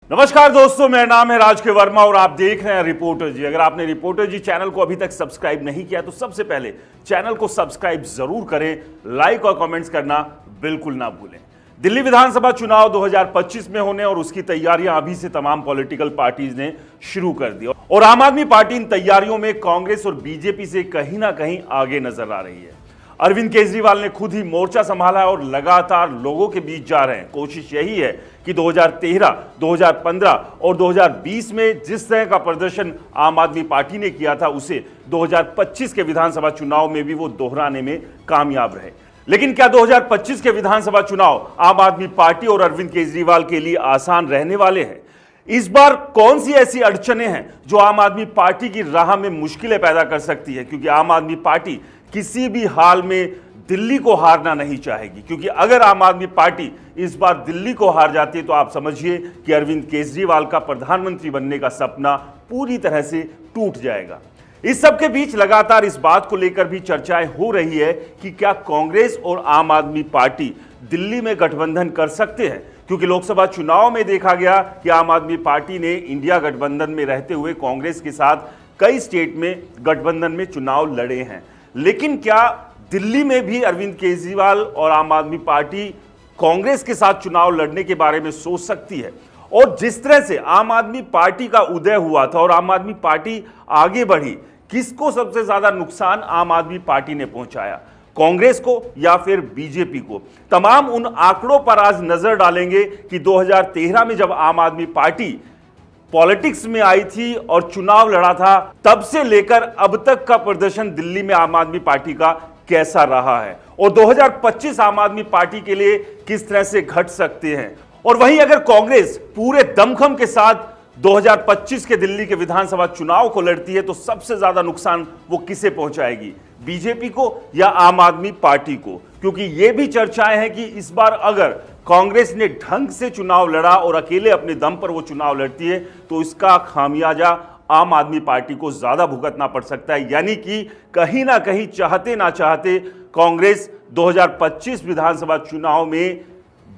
नमस्कार दोस्तों, मेरा नाम है राज के वर्मा और आप देख रहे हैं रिपोर्टर जी। अगर आपने रिपोर्टर जी चैनल को अभी तक सब्सक्राइब नहीं किया तो सबसे पहले चैनल को सब्सक्राइब जरूर करें, लाइक और कमेंट्स करना बिल्कुल ना भूलें। दिल्ली विधानसभा चुनाव 2025 में होने और उसकी तैयारियां अभी से तमाम पॉलिटिकल पार्टीज ने शुरू कर दी और आम आदमी पार्टी इन तैयारियों में कांग्रेस और बीजेपी से कहीं ना कहीं आगे नजर आ रही है। अरविंद केजरीवाल ने खुद ही मोर्चा संभाला है और लगातार लोगों के बीच जा रहे हैं। कोशिश यही है कि 2013, 2015 और 2020 में जिस तरह का प्रदर्शन आम आदमी पार्टी ने किया था उसे 2025 के विधानसभा चुनाव में भी वो दोहराने में कामयाब रहे। लेकिन क्या 2025 के विधानसभा चुनाव आम आदमी पार्टी और अरविंद केजरीवाल के लिए आसान रहने वाले हैं? इस बार कौन सी ऐसी अड़चनें हैं जो आम आदमी पार्टी की राह में मुश्किलें पैदा कर सकती है? क्योंकि आम आदमी पार्टी किसी भी हाल में दिल्ली को हारना नहीं चाहेगी, क्योंकि अगर आम आदमी पार्टी इस बार दिल्ली को हार जाती है तो आप समझिए कि अरविंद केजरीवाल का प्रधानमंत्री बनने का सपना पूरी तरह से टूट जाएगा। इस सब के बीच लगातार इस बात को लेकर भी चर्चाएं हो रही है कि क्या कांग्रेस और आम आदमी पार्टी दिल्ली में गठबंधन कर सकते हैं, क्योंकि लोकसभा चुनाव में देखा गया कि आम आदमी पार्टी ने इंडिया गठबंधन में रहते हुए कांग्रेस के साथ कई स्टेट में गठबंधन में चुनाव लड़े हैं। लेकिन क्या दिल्ली में भी अरविंद केजरीवाल और आम आदमी पार्टी कांग्रेस के साथ चुनाव लड़ने के बारे में सोच सकती है? और जिस तरह से आम आदमी पार्टी का उदय हुआ था और आम आदमी पार्टी आगे बढ़ी, किसको सबसे ज्यादा नुकसान आम आदमी पार्टी ने पहुंचाया, कांग्रेस को या फिर बीजेपी को? तमाम उन आंकड़ों पर आज नजर डालेंगे कि 2013 में जब आम आदमी पार्टी पॉलिटिक्स में आई थी और चुनाव लड़ा था, तब से लेकर अब तक का प्रदर्शन दिल्ली में आम आदमी पार्टी का कैसा रहा है और 2025 आम आदमी पार्टी के लिए किस तरह से घट सकते हैं। और वहीं अगर कांग्रेस पूरे दमखम के साथ 2025 के दिल्ली के विधानसभा चुनाव को लड़ती है तो सबसे ज्यादा नुकसान वो किसे पहुंचाएगी, बीजेपी को या आम आदमी पार्टी को? क्योंकि ये भी चर्चाएं हैं कि इस बार अगर कांग्रेस ने ढंग से चुनाव लड़ा और अकेले अपने दम पर वो चुनाव लड़ती है तो इसका खामियाजा आम आदमी पार्टी को ज्यादा भुगतना पड़ सकता है। यानी कि कहीं ना कहीं चाहते ना चाहते कांग्रेस 2025 विधानसभा चुनाव में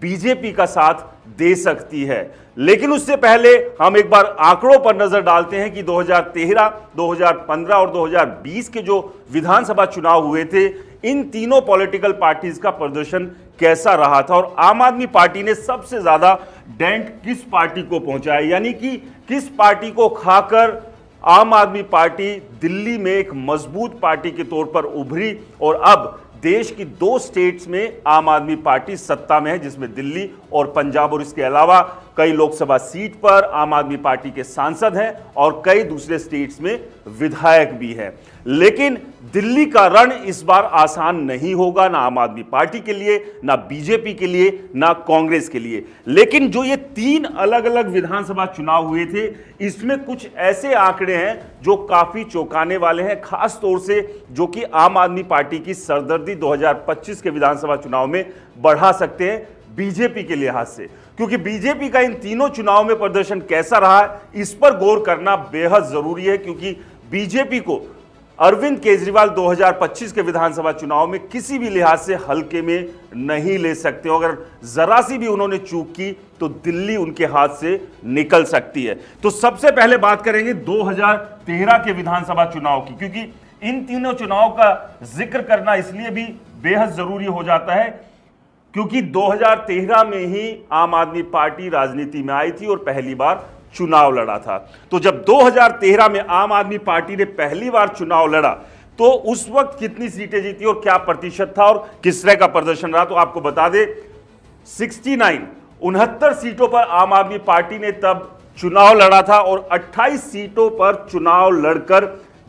बीजेपी का साथ दे सकती है। लेकिन उससे पहले हम एक बार आंकड़ों पर नजर डालते हैं कि 2013, 2015 और 2020 के जो विधानसभा चुनाव हुए थे, इन तीनों पॉलिटिकल पार्टीज का प्रदर्शन कैसा रहा था और आम आदमी पार्टी ने सबसे ज्यादा डेंट किस पार्टी को पहुंचाया, यानी कि किस पार्टी को खाकर आम आदमी पार्टी दिल्ली में एक मजबूत पार्टी के तौर पर उभरी और अब देश की 2 स्टेट्स में आम आदमी पार्टी सत्ता में है, जिसमें दिल्ली और पंजाब, और इसके अलावा कई लोकसभा सीट पर आम आदमी पार्टी के सांसद हैं और कई दूसरे स्टेट्स में विधायक भी हैं। लेकिन दिल्ली का रण इस बार आसान नहीं होगा, ना आम आदमी पार्टी के लिए, ना बीजेपी के लिए, ना कांग्रेस के लिए। लेकिन जो ये 3 अलग अलग विधानसभा चुनाव हुए थे, इसमें कुछ ऐसे आंकड़े हैं जो काफी चौंकाने वाले हैं, खास तौर से जो कि आम आदमी पार्टी की सरदर्दी 2025 के विधानसभा चुनाव में बढ़ा सकते हैं बीजेपी के लिहाज से। क्योंकि बीजेपी का इन तीनों चुनाव में प्रदर्शन कैसा रहा है, इस पर गौर करना बेहद जरूरी है, क्योंकि बीजेपी को अरविंद केजरीवाल 2025 के विधानसभा चुनाव में किसी भी लिहाज से हल्के में नहीं ले सकते। अगर जरा सी भी उन्होंने चूक की तो दिल्ली उनके हाथ से निकल सकती है। तो सबसे पहले बात करेंगे 2013 के विधानसभा चुनाव की, क्योंकि इन तीनों चुनाव का जिक्र करना इसलिए भी बेहद जरूरी हो जाता है क्योंकि 2013 में ही आम आदमी पार्टी राजनीति में आई थी और पहली बार चुनाव लड़ा था। तो जब 2013 में आम आदमी पार्टी ने पहली बार चुनाव लड़ा तो उस वक्त कितनी सीटें जीती और क्या प्रतिशत था और किस तरह का प्रदर्शन रहा, तो आपको बता दें 69 सीटों पर आम आदमी पार्टी ने तब चुनाव लड़ा था और 28 सीटों पर चुनाव लड़कर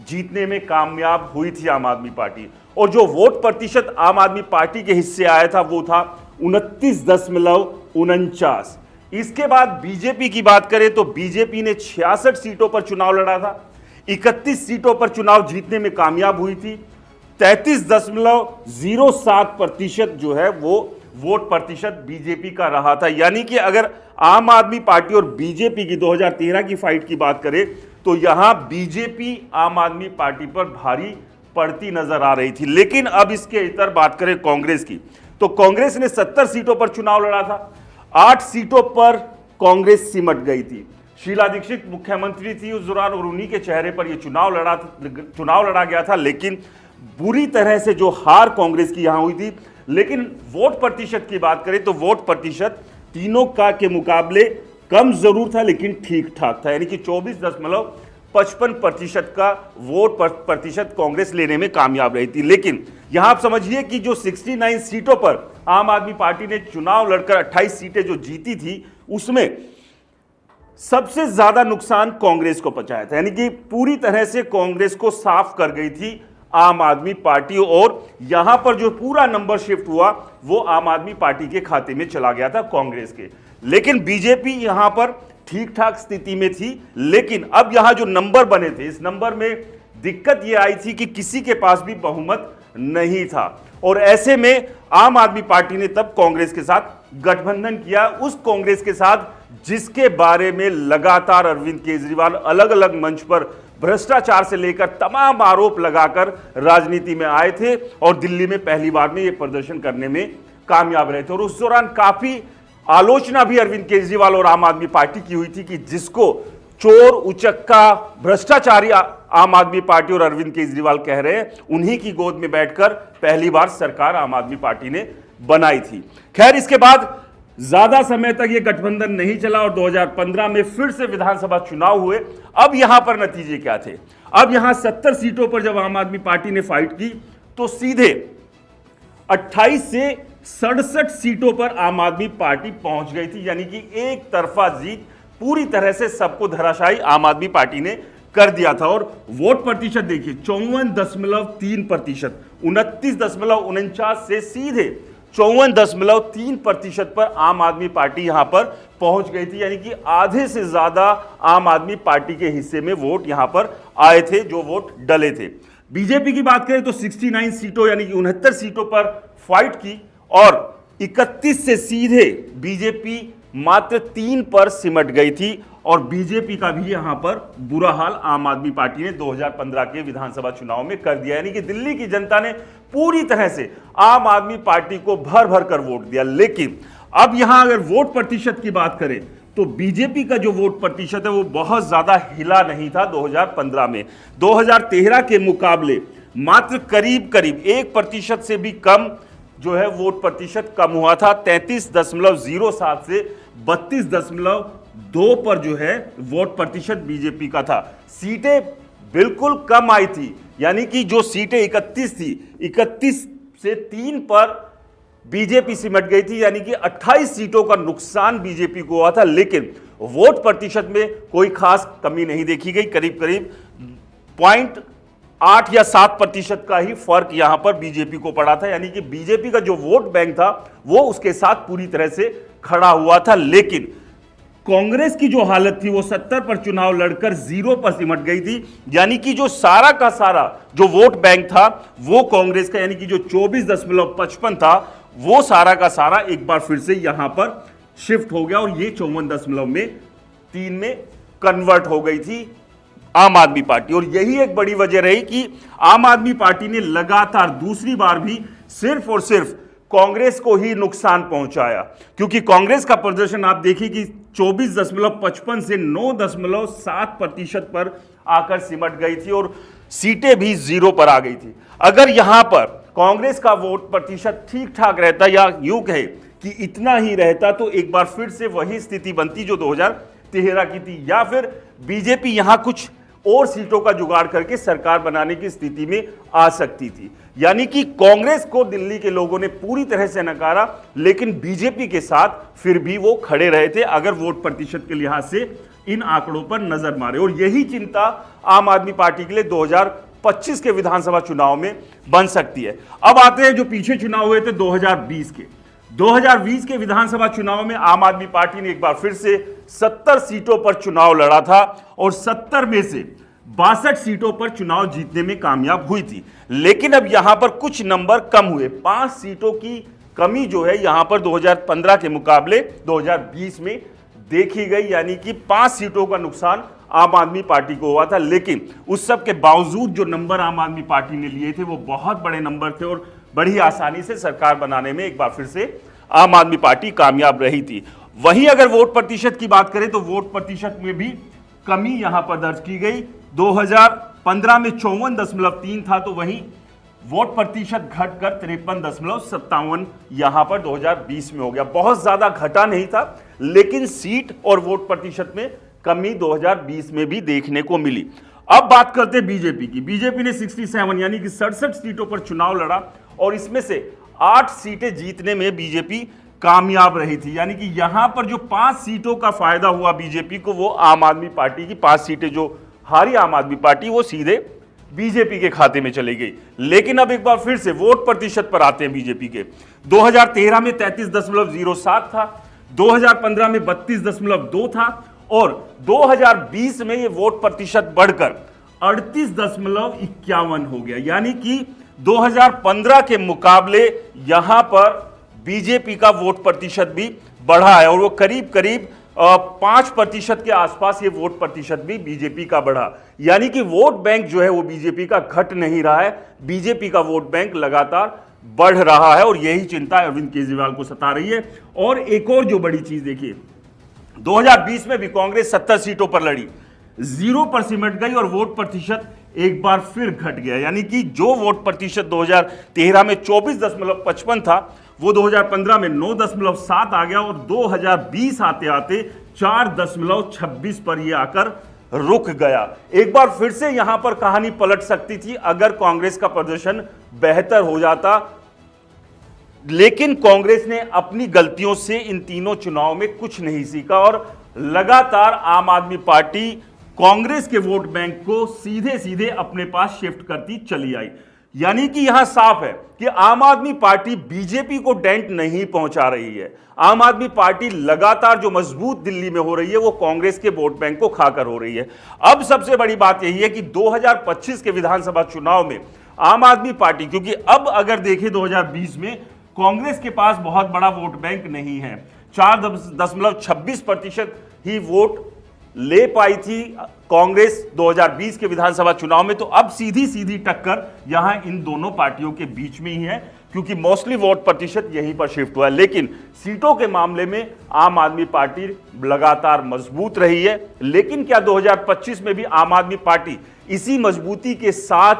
जीतने में कामयाब हुई थी आम आदमी पार्टी। और जो वोट प्रतिशत आम आदमी पार्टी के हिस्से आया था वो था 29.49। इसके बाद बीजेपी की बात करें तो बीजेपी ने 66 सीटों पर चुनाव लड़ा था, 31 सीटों पर चुनाव जीतने में कामयाब हुई थी। 33.07% जो है वो वोट प्रतिशत बीजेपी का रहा था। यानी कि अगर आम आदमी पार्टी और बीजेपी की 2013 की फाइट की बात करें तो यहां बीजेपी आम आदमी पार्टी पर भारी पड़ती नजर आ रही थी। लेकिन अब इसके इतर बात करें कांग्रेस की, तो कांग्रेस ने 70 सीटों पर चुनाव लड़ा था, 8 सीटों पर कांग्रेस सिमट गई थी। शीला दीक्षित मुख्यमंत्री थी उस दौरान और उन्हीं के चेहरे पर यह चुनाव लड़ा गया था, लेकिन बुरी तरह से जो हार कांग्रेस की यहां हुई थी। लेकिन वोट प्रतिशत की बात करें तो वोट प्रतिशत तीनों का के मुकाबले कम जरूर था, लेकिन ठीक ठाक था, यानी कि 24.55% का वोट प्रतिशत कांग्रेस लेने में कामयाब रही थी। लेकिन यहां आप समझिए कि जो 69 सीटों पर आम आदमी पार्टी ने चुनाव लड़कर 28 सीटें जो जीती थी, उसमें सबसे ज्यादा नुकसान कांग्रेस को पहुंचाया था, यानी कि पूरी तरह से कांग्रेस को साफ कर गई थी आम आदमी पार्टी। और यहां पर जो पूरा नंबर शिफ्ट हुआ वो आम आदमी पार्टी के खाते में चला गया था कांग्रेस के। लेकिन बीजेपी यहां पर ठीक ठाक स्थिति में थी, लेकिन अब यहां जो नंबर बने थे, इस नंबर में दिक्कत यह आई थी कि किसी के पास भी बहुमत नहीं था। और ऐसे में आम आदमी पार्टी ने तब कांग्रेस के साथ गठबंधन किया, उस कांग्रेस के साथ जिसके बारे में लगातार अरविंद केजरीवाल अलग अलग मंच पर भ्रष्टाचार से लेकर तमाम आरोप लगाकर राजनीति में आए थे और दिल्ली में पहली बार में यह प्रदर्शन करने में कामयाब रहे थे। और उस दौरान काफी आलोचना भी अरविंद केजरीवाल और आम आदमी पार्टी की हुई थी कि जिसको चोर, उचक्का, भ्रष्टाचारी आम आदमी पार्टी और अरविंद केजरीवाल कह रहे हैं, उन्हीं की गोद में बैठकर पहली बार सरकार आम आदमी पार्टी ने बनाई थी। खैर, इसके बाद ज्यादा समय तक यह गठबंधन नहीं चला और 2015 में फिर से विधानसभा चुनाव हुए। अब यहां पर नतीजे क्या थे? अब यहां 70 सीटों पर जब आम आदमी पार्टी ने फाइट की तो सीधे 28 से 67 सीटों पर आम आदमी पार्टी पहुंच गई थी, यानी कि एक तरफा जीत पूरी तरह से सबको धराशायी आम आदमी पार्टी ने कर दिया था। और वोट प्रतिशत देखिए 54.3%, 29.49 से सीधे 54.3% पर आम आदमी पार्टी यहां पर पहुंच गई थी, यानी कि आधे से ज्यादा आम आदमी पार्टी के हिस्से में वोट यहां पर आए थे, जो वोट डले थे। बीजेपी की बात करें तो 69 सीटों यानी कि 69 सीटों पर फाइट की और 31 से सीधे बीजेपी मात्र 3 पर सिमट गई थी। और बीजेपी का भी यहां पर बुरा हाल आम आदमी पार्टी ने 2015 के विधानसभा चुनाव में कर दिया, यानी कि दिल्ली की जनता ने पूरी तरह से आम आदमी पार्टी को भर भर कर वोट दिया। लेकिन अब यहां अगर वोट प्रतिशत की बात करें तो बीजेपी का जो वोट प्रतिशत है वो बहुत ज्यादा हिला नहीं था 2015 में। 2013 के मुकाबले मात्र करीब 1% से भी कम जो है वोट प्रतिशत कम हुआ था। 33.07 से 32.2 पर जो है वोट प्रतिशत बीजेपी का था। सीटें बिल्कुल कम आई थी, यानी कि जो सीटें 31 थी, 31 से 3 पर बीजेपी सिमट गई थी, यानी कि 28 सीटों का नुकसान बीजेपी को हुआ था। लेकिन वोट प्रतिशत में कोई खास कमी नहीं देखी गई, करीब 0.8 या 7% का ही फर्क यहां पर बीजेपी को पड़ा था, यानी कि बीजेपी का जो वोट बैंक था वो उसके साथ पूरी तरह से खड़ा हुआ था। लेकिन कांग्रेस की जो हालत थी वो 70 पर चुनाव लड़कर 0 पर सिमट गई थी, यानी कि जो सारा का सारा जो वोट बैंक था वो कांग्रेस का, यानी कि जो 24.55 था वो सारा का सारा एक बार फिर से यहां पर शिफ्ट हो गया और ये 54.3 में कन्वर्ट हो गई थी आम आदमी पार्टी। और यही एक बड़ी वजह रही कि आम आदमी पार्टी ने लगातार दूसरी बार भी सिर्फ और सिर्फ कांग्रेस को ही नुकसान पहुंचाया, क्योंकि कांग्रेस का प्रदर्शन आप देखिए कि 24.55 से 9.7% पर आकर सिमट गई थी और सीटें भी 0 पर आ गई थी। अगर यहां पर कांग्रेस का वोट प्रतिशत ठीक ठाक रहता या यूं कहे कि इतना ही रहता तो एक बार फिर से वही स्थिति बनती जो 2013 की थी, या फिर बीजेपी यहां कुछ और सीटों का जुगाड़ करके सरकार बनाने की स्थिति में आ सकती थी। यानी कि कांग्रेस को दिल्ली के लोगों ने पूरी तरह से नकारा, लेकिन बीजेपी के साथ फिर भी वो खड़े रहे थे अगर वोट प्रतिशत के लिहाज से इन आंकड़ों पर नजर मारे। और यही चिंता आम आदमी पार्टी के लिए 2025 के विधानसभा चुनाव में बन सकती है। अब आते हैं जो पीछे चुनाव हुए थे 2020 के। 2020 के विधानसभा चुनाव में आम आदमी पार्टी ने एक बार फिर से 70 सीटों पर चुनाव लड़ा था और 70 में से 62 सीटों पर चुनाव जीतने में कामयाब हुई थी। लेकिन अब यहां पर कुछ नंबर कम हुए, 5 सीटों की कमी जो है यहां पर 2015 के मुकाबले 2020 में देखी गई, यानी कि 5 सीटों का नुकसान आम आदमी पार्टी को हुआ था। लेकिन उस सब के बावजूद जो नंबर आम आदमी पार्टी ने लिए थे वो बहुत बड़े नंबर थे और बड़ी आसानी से सरकार बनाने में एक बार फिर से आम आदमी पार्टी कामयाब रही थी। वहीं अगर वोट प्रतिशत की बात करें तो वोट प्रतिशत में भी कमी यहां पर दर्ज की गई। 2015 में 54.3 था, तो वहीं वोट प्रतिशत घटकर 53.57 यहां पर 2020 में हो गया। बहुत ज्यादा घटा नहीं था, लेकिन सीट और वोट प्रतिशत में कमी 2020 में भी देखने को मिली। अब बात करते हैं बीजेपी की। बीजेपी ने 67 यानी कि 67 सीटों पर चुनाव लड़ा और इसमें से 8 सीटें जीतने में बीजेपी कामयाब रही थी। यानी कि यहां पर जो 5 सीटों का फायदा हुआ बीजेपी को, वो आम आदमी पार्टी की 5 सीटें जो हारी आम आदमी पार्टी, वो सीधे बीजेपी के खाते में चली गई। लेकिन अब एक बार फिर से वोट प्रतिशत पर आते हैं बीजेपी के। 2013 में 33.07 था, 2015 में 32.2 था और 2020 में ये वोट प्रतिशत बढ़कर 38.51 हो गया। यानी कि 2015 के मुकाबले यहां पर बीजेपी का वोट प्रतिशत भी बढ़ा है और वो करीब करीब 5% के आसपास ये वोट प्रतिशत भी बीजेपी का बढ़ा। यानी कि वोट बैंक जो है वो बीजेपी का घट नहीं रहा है, बीजेपी का वोट बैंक लगातार बढ़ रहा है और यही चिंता अरविंद केजरीवाल को सता रही है। और एक और जो बड़ी चीज देखिए, 2020 में भी कांग्रेस 70 सीटों पर लड़ी, 0 पर सिमट गई और वोट प्रतिशत एक बार फिर घट गया। यानी कि जो वोट प्रतिशत 2013 में 24.55 था, वो 2015 में 9.7 आ गया और 2020 आते आते 4.26 पर यह आकर रुक गया। एक बार फिर से यहां पर कहानी पलट सकती थी अगर कांग्रेस का प्रदर्शन बेहतर हो जाता, लेकिन कांग्रेस ने अपनी गलतियों से इन तीनों चुनाव में कुछ नहीं सीखा और लगातार आम आदमी पार्टी कांग्रेस के वोट बैंक को सीधे सीधे अपने पास शिफ्ट करती चली आई। यानी कि यहां साफ है कि आम आदमी पार्टी बीजेपी को डेंट नहीं पहुंचा रही है। आम आदमी पार्टी लगातार जो मजबूत दिल्ली में हो रही है वो कांग्रेस के वोट बैंक को खाकर हो रही है। अब सबसे बड़ी बात यही है कि 2025 के विधानसभा चुनाव में आम आदमी पार्टी, क्योंकि अब अगर देखें 2020 में कांग्रेस के पास बहुत बड़ा वोट बैंक नहीं है, 4.26% ही वोट ले पाई थी कांग्रेस 2020 के विधानसभा चुनाव में। तो अब सीधी सीधी टक्कर यहां इन दोनों पार्टियों के बीच में ही है, क्योंकि मोस्टली वोट प्रतिशत यहीं पर शिफ्ट हुआ है। लेकिन सीटों के मामले में आम आदमी पार्टी लगातार मजबूत रही है। लेकिन क्या 2025 में भी आम आदमी पार्टी इसी मजबूती के साथ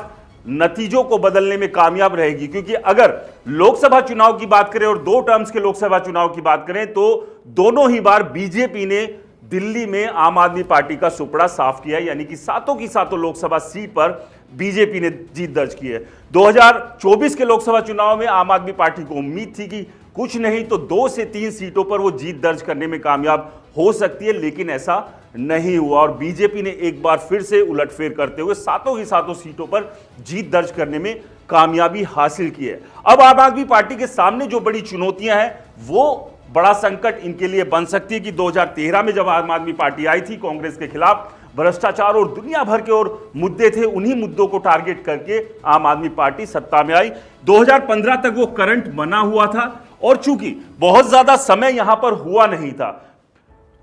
नतीजों को बदलने में कामयाब रहेगी? क्योंकि अगर लोकसभा चुनाव की बात करें और 2 टर्म्स के लोकसभा चुनाव की बात करें तो दोनों ही बार बीजेपी ने दिल्ली में आम आदमी पार्टी का सुपड़ा साफ किया, यानी कि सातों की सातों लोकसभा सीट पर बीजेपी ने जीत दर्ज की है। 2024 के लोकसभा चुनाव में आम आदमी पार्टी को उम्मीद थी कि कुछ नहीं तो 2 से 3 सीटों पर वो जीत दर्ज करने में कामयाब हो सकती है, लेकिन ऐसा नहीं हुआ और बीजेपी ने एक बार फिर से उलटफेर करते हुए सातों की सातों सीटों पर जीत दर्ज करने में कामयाबी हासिल की है। अब आम आदमी पार्टी के सामने जो बड़ी चुनौतियां हैं, वो बड़ा संकट इनके लिए बन सकती है कि 2013 में जब आम आदमी पार्टी आई थी कांग्रेस के खिलाफ, भ्रष्टाचार और दुनिया भर के और मुद्दे थे, उन्हीं मुद्दों को टारगेट करके आम आदमी पार्टी सत्ता में आई। 2015 तक वो करंट बना हुआ था और चूंकि बहुत ज्यादा समय यहां पर हुआ नहीं था,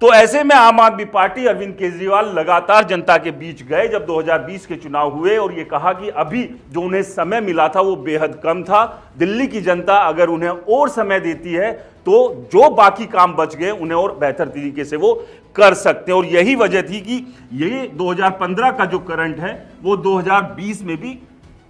तो ऐसे में आम आदमी पार्टी अरविंद केजरीवाल लगातार जनता के बीच गए जब 2020 के चुनाव हुए और ये कहा कि अभी जो उन्हें समय मिला था वो बेहद कम था। दिल्ली की जनता अगर उन्हें और समय देती है तो जो बाकी काम बच गए उन्हें और बेहतर तरीके से वो कर सकते हैं। और यही वजह थी कि ये 2015 का जो करंट है वो 2020 में भी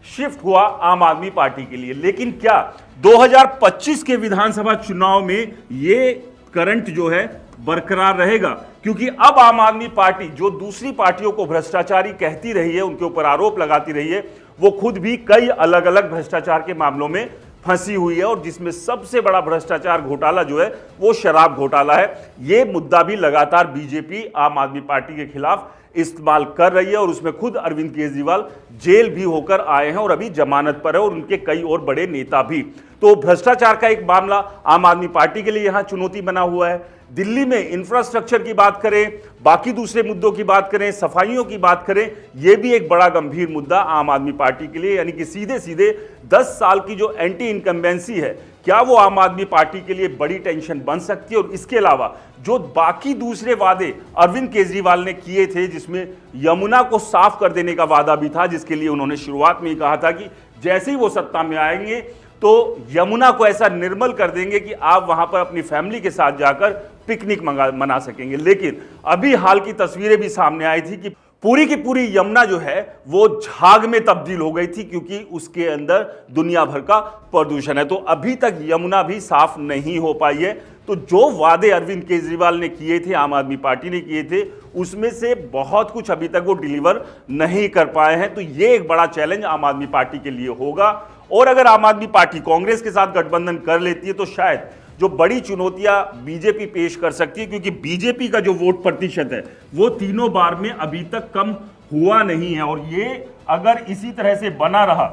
शिफ्ट हुआ आम आदमी पार्टी के लिए। लेकिन क्या 2025 के विधानसभा चुनाव में ये करंट जो है बरकरार रहेगा? क्योंकि अब आम आदमी पार्टी जो दूसरी पार्टियों को भ्रष्टाचारी कहती रही है, उनके ऊपर आरोप लगाती रही है, वो खुद भी कई अलग अलग भ्रष्टाचार के मामलों में फंसी हुई है और जिसमें सबसे बड़ा भ्रष्टाचार घोटाला जो है वो शराब घोटाला है। ये मुद्दा भी लगातार बीजेपी आम आदमी पार्टी के खिलाफ इस्तेमाल कर रही है और उसमें खुद अरविंद केजरीवाल जेल भी होकर आए हैं और अभी जमानत पर है और उनके कई और बड़े नेता भी। तो भ्रष्टाचार का एक मामला आम आदमी पार्टी के लिए यहां चुनौती बना हुआ है। दिल्ली में इंफ्रास्ट्रक्चर की बात करें, बाकी दूसरे मुद्दों की बात करें, सफाइयों की बात करें, यह भी एक बड़ा गंभीर मुद्दा आम आदमी पार्टी के लिए, यानी कि सीधे सीधे 10 साल की जो एंटी इनकम्बेंसी है, क्या वो आम आदमी पार्टी के लिए बड़ी टेंशन बन सकती है? और इसके अलावा जो बाकी दूसरे वादे अरविंद केजरीवाल ने किए थे, जिसमें यमुना को साफ कर देने का वादा भी था, जिसके लिए उन्होंने शुरुआत में ही कहा था कि जैसे ही वो सत्ता में आएंगे तो तो यमुना को ऐसा निर्मल कर देंगे कि आप वहां पर अपनी फैमिली के साथ जाकर पिकनिक मना सकेंगे। लेकिन अभी हाल की तस्वीरें भी सामने आई थी कि पूरी की पूरी यमुना जो है वो झाग में तब्दील हो गई थी, क्योंकि उसके अंदर दुनिया भर का प्रदूषण है। तो अभी तक यमुना भी साफ नहीं हो पाई है। तो जो वादे अरविंद केजरीवाल ने किए थे, आम आदमी पार्टी ने किए थे, उसमें से बहुत कुछ अभी तक वो डिलीवर नहीं कर पाए हैं। तो ये एक बड़ा चैलेंज आम आदमी पार्टी के लिए होगा। और अगर आम आदमी पार्टी कांग्रेस के साथ गठबंधन कर लेती है तो शायद जो बड़ी चुनौतियां बीजेपी पेश कर सकती है, क्योंकि बीजेपी का जो वोट प्रतिशत है वो तीनों बार में अभी तक कम हुआ नहीं है। और ये अगर इसी तरह से बना रहा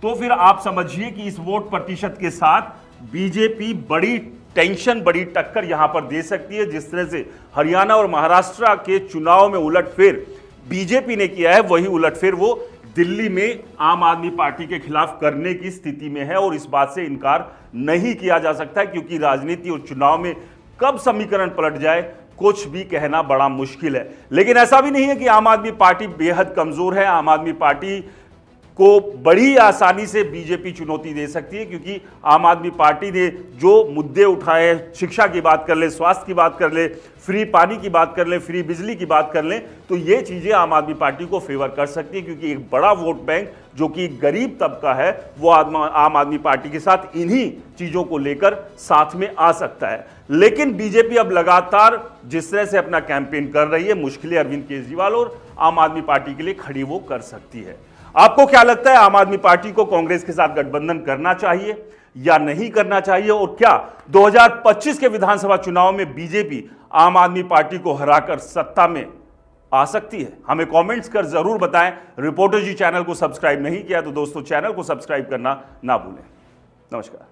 तो फिर आप समझिए कि इस वोट प्रतिशत के साथ बीजेपी बड़ी टेंशन, बड़ी टक्कर यहां पर दे सकती है। जिस तरह से हरियाणा और महाराष्ट्र के चुनाव में उलटफेर बीजेपी ने किया है, वही उलटफेर वो दिल्ली में आम आदमी पार्टी के खिलाफ करने की स्थिति में है। और इस बात से इनकार नहीं किया जा सकता, क्योंकि राजनीति और चुनाव में कब समीकरण पलट जाए कुछ भी कहना बड़ा मुश्किल है। लेकिन ऐसा भी नहीं है कि आम आदमी पार्टी बेहद कमजोर है। आम आदमी पार्टी को बड़ी आसानी से बीजेपी चुनौती दे सकती है, क्योंकि आम आदमी पार्टी ने जो मुद्दे उठाए, शिक्षा की बात कर ले, स्वास्थ्य की बात कर ले, फ्री पानी की बात कर ले, फ्री बिजली की बात कर ले, तो ये चीजें आम आदमी पार्टी को फेवर कर सकती है। क्योंकि एक बड़ा वोट बैंक जो कि गरीब तबका है वो आम आदमी पार्टी के साथ इन्हीं चीजों को लेकर साथ में आ सकता है। लेकिन बीजेपी अब लगातार जिस तरह से अपना कैंपेन कर रही है, मुश्किलें अरविंद केजरीवाल और आम आदमी पार्टी के लिए खड़ी वो कर सकती है। आपको क्या लगता है, आम आदमी पार्टी को कांग्रेस के साथ गठबंधन करना चाहिए या नहीं करना चाहिए? और क्या 2025 के विधानसभा चुनाव में बीजेपी आम आदमी पार्टी को हराकर सत्ता में आ सकती है? हमें कमेंट्स कर जरूर बताएं। रिपोर्टर जी चैनल को सब्सक्राइब नहीं किया तो दोस्तों चैनल को सब्सक्राइब करना ना भूलें। नमस्कार।